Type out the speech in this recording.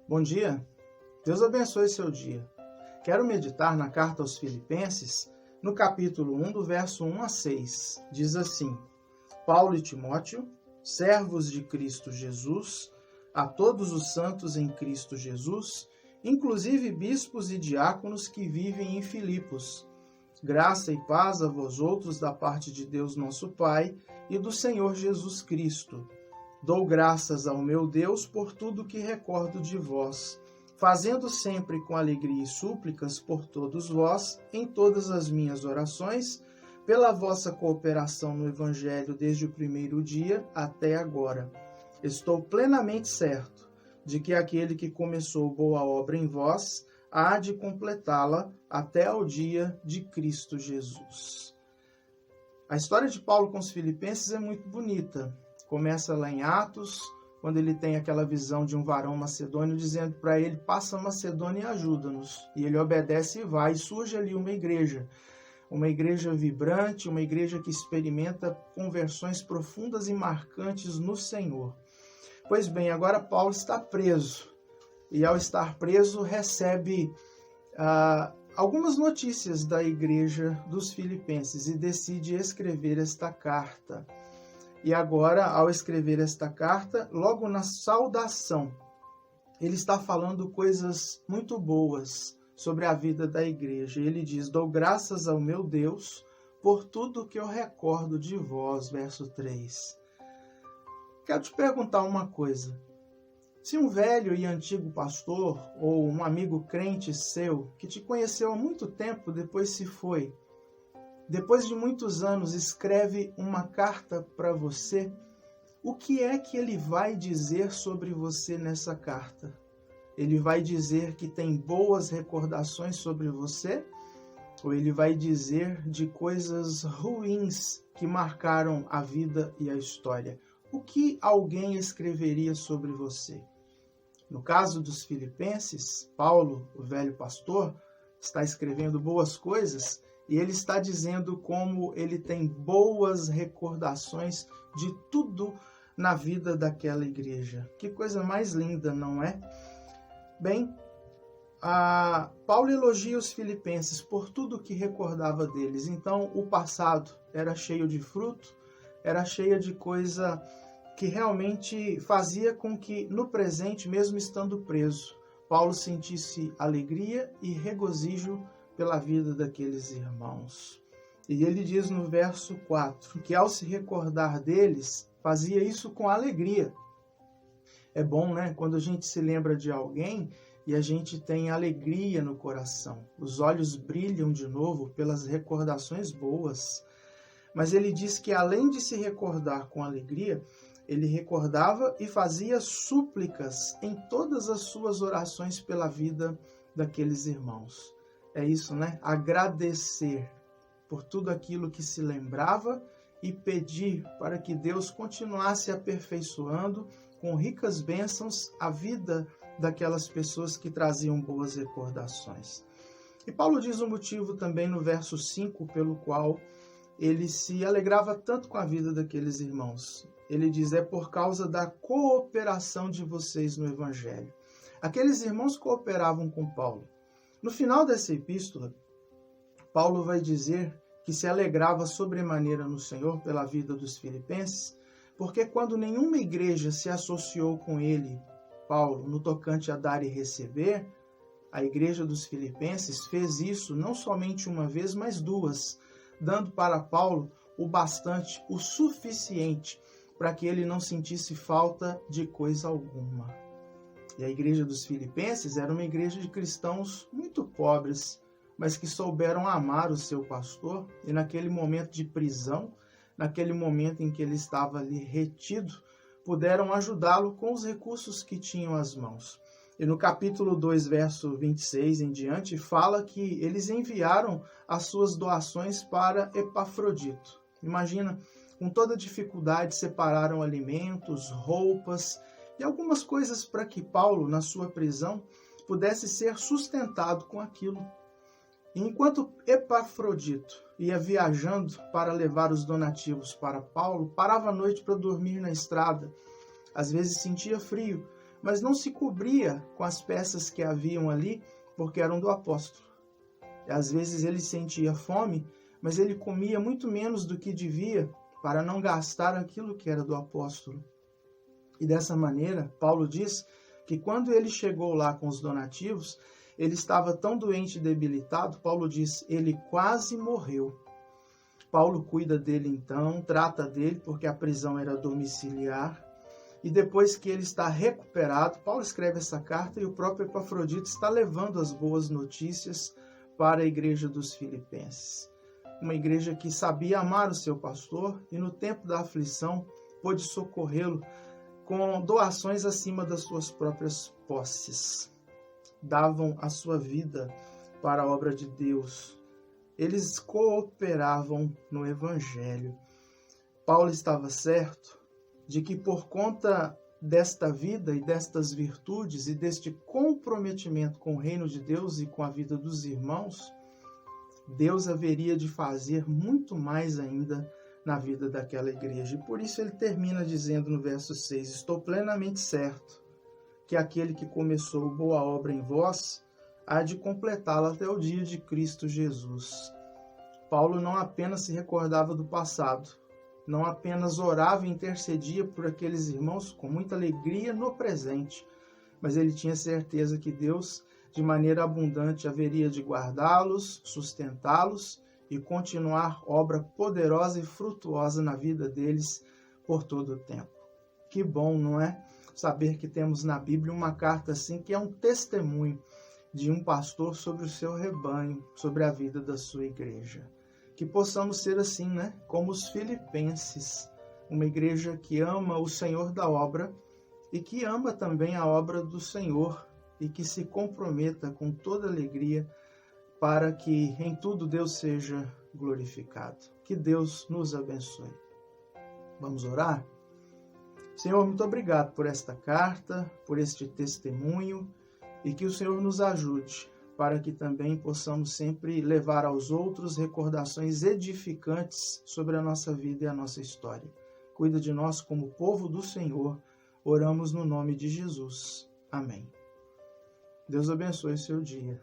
Bom dia, Deus abençoe seu dia. Quero meditar na carta aos Filipenses, no capítulo 1, do verso 1 a 6. Diz assim: Paulo e Timóteo, servos de Cristo Jesus, a todos os santos em Cristo Jesus, inclusive bispos e diáconos que vivem em Filipos. Graça e paz a vós outros da parte de Deus nosso Pai e do Senhor Jesus Cristo. Dou graças ao meu Deus por tudo que recordo de vós, fazendo sempre com alegria e súplicas por todos vós, em todas as minhas orações, pela vossa cooperação no Evangelho desde o primeiro dia até agora. Estou plenamente certo de que aquele que começou boa obra em vós há de completá-la até ao dia de Cristo Jesus. A história de Paulo com os filipenses é muito bonita. Começa lá em Atos, quando ele tem aquela visão de um varão macedônio dizendo para ele: passa a Macedônia e ajuda-nos. E ele obedece e vai, e surge ali uma igreja vibrante, uma igreja que experimenta conversões profundas e marcantes no Senhor. Pois bem, agora Paulo está preso, e ao estar preso recebe algumas notícias da igreja dos filipenses e decide escrever esta carta. E agora, ao escrever esta carta, logo na saudação, ele está falando coisas muito boas sobre a vida da igreja. Ele diz: dou graças ao meu Deus por tudo que eu recordo de vós, verso 3. Quero te perguntar uma coisa. Se um velho e antigo pastor ou um amigo crente seu, que te conheceu há muito tempo, depois se foi, depois de muitos anos, escreve uma carta para você, o que é que ele vai dizer sobre você nessa carta? Ele vai dizer que tem boas recordações sobre você? Ou ele vai dizer de coisas ruins que marcaram a vida e a história? O que alguém escreveria sobre você? No caso dos filipenses, Paulo, o velho pastor, está escrevendo boas coisas. E ele está dizendo como ele tem boas recordações de tudo na vida daquela igreja. Que coisa mais linda, não é? Bem, Paulo elogia os filipenses por tudo que recordava deles. Então, o passado era cheio de fruto, era cheio de coisa que realmente fazia com que, no presente, mesmo estando preso, Paulo sentisse alegria e regozijo pela vida daqueles irmãos. E ele diz no verso 4 que ao se recordar deles, fazia isso com alegria. É bom, né? Quando a gente se lembra de alguém e a gente tem alegria no coração. Os olhos brilham de novo pelas recordações boas. Mas ele diz que além de se recordar com alegria, ele recordava e fazia súplicas em todas as suas orações pela vida daqueles irmãos. É isso, né? Agradecer por tudo aquilo que se lembrava e pedir para que Deus continuasse aperfeiçoando com ricas bênçãos a vida daquelas pessoas que traziam boas recordações. E Paulo diz o motivo também no verso 5 pelo qual ele se alegrava tanto com a vida daqueles irmãos. Ele diz: é por causa da cooperação de vocês no Evangelho. Aqueles irmãos cooperavam com Paulo. No final dessa epístola, Paulo vai dizer que se alegrava sobremaneira no Senhor pela vida dos filipenses, porque quando nenhuma igreja se associou com ele, Paulo, no tocante a dar e receber, a igreja dos filipenses fez isso não somente uma vez, mas duas, dando para Paulo o bastante, o suficiente, para que ele não sentisse falta de coisa alguma. E a igreja dos filipenses era uma igreja de cristãos muito pobres, mas que souberam amar o seu pastor e naquele momento de prisão, naquele momento em que ele estava ali retido, puderam ajudá-lo com os recursos que tinham às mãos. E no capítulo 2, verso 26 em diante, fala que eles enviaram as suas doações para Epafrodito. Imagina, com toda dificuldade separaram alimentos, roupas e algumas coisas para que Paulo, na sua prisão, pudesse ser sustentado com aquilo. E enquanto Epafrodito ia viajando para levar os donativos para Paulo, parava à noite para dormir na estrada. Às vezes sentia frio, mas não se cobria com as peças que haviam ali, porque eram do apóstolo. E às vezes ele sentia fome, mas ele comia muito menos do que devia, para não gastar aquilo que era do apóstolo. E dessa maneira, Paulo diz que quando ele chegou lá com os donativos, ele estava tão doente e debilitado, Paulo diz, ele quase morreu. Paulo cuida dele então, trata dele, porque a prisão era domiciliar. E depois que ele está recuperado, Paulo escreve essa carta e o próprio Epafrodito está levando as boas notícias para a igreja dos Filipenses. Uma igreja que sabia amar o seu pastor e no tempo da aflição pôde socorrê-lo com doações acima das suas próprias posses. Davam a sua vida para a obra de Deus. Eles cooperavam no Evangelho. Paulo estava certo de que por conta desta vida e destas virtudes e deste comprometimento com o reino de Deus e com a vida dos irmãos, Deus haveria de fazer muito mais ainda na vida daquela igreja. E por isso ele termina dizendo no verso 6, estou plenamente certo que aquele que começou boa obra em vós há de completá-la até o dia de Cristo Jesus. Paulo não apenas se recordava do passado, não apenas orava e intercedia por aqueles irmãos com muita alegria no presente, mas ele tinha certeza que Deus, de maneira abundante, haveria de guardá-los, sustentá-los e continuar obra poderosa e frutuosa na vida deles por todo o tempo. Que bom, não é? Saber que temos na Bíblia uma carta assim que é um testemunho de um pastor sobre o seu rebanho, sobre a vida da sua igreja. Que possamos ser assim, né? Como os filipenses, uma igreja que ama o Senhor da obra e que ama também a obra do Senhor e que se comprometa com toda alegria para que em tudo Deus seja glorificado. Que Deus nos abençoe. Vamos orar? Senhor, muito obrigado por esta carta, por este testemunho e que o Senhor nos ajude para que também possamos sempre levar aos outros recordações edificantes sobre a nossa vida e a nossa história. Cuida de nós como povo do Senhor. Oramos no nome de Jesus. Amém. Deus abençoe o seu dia.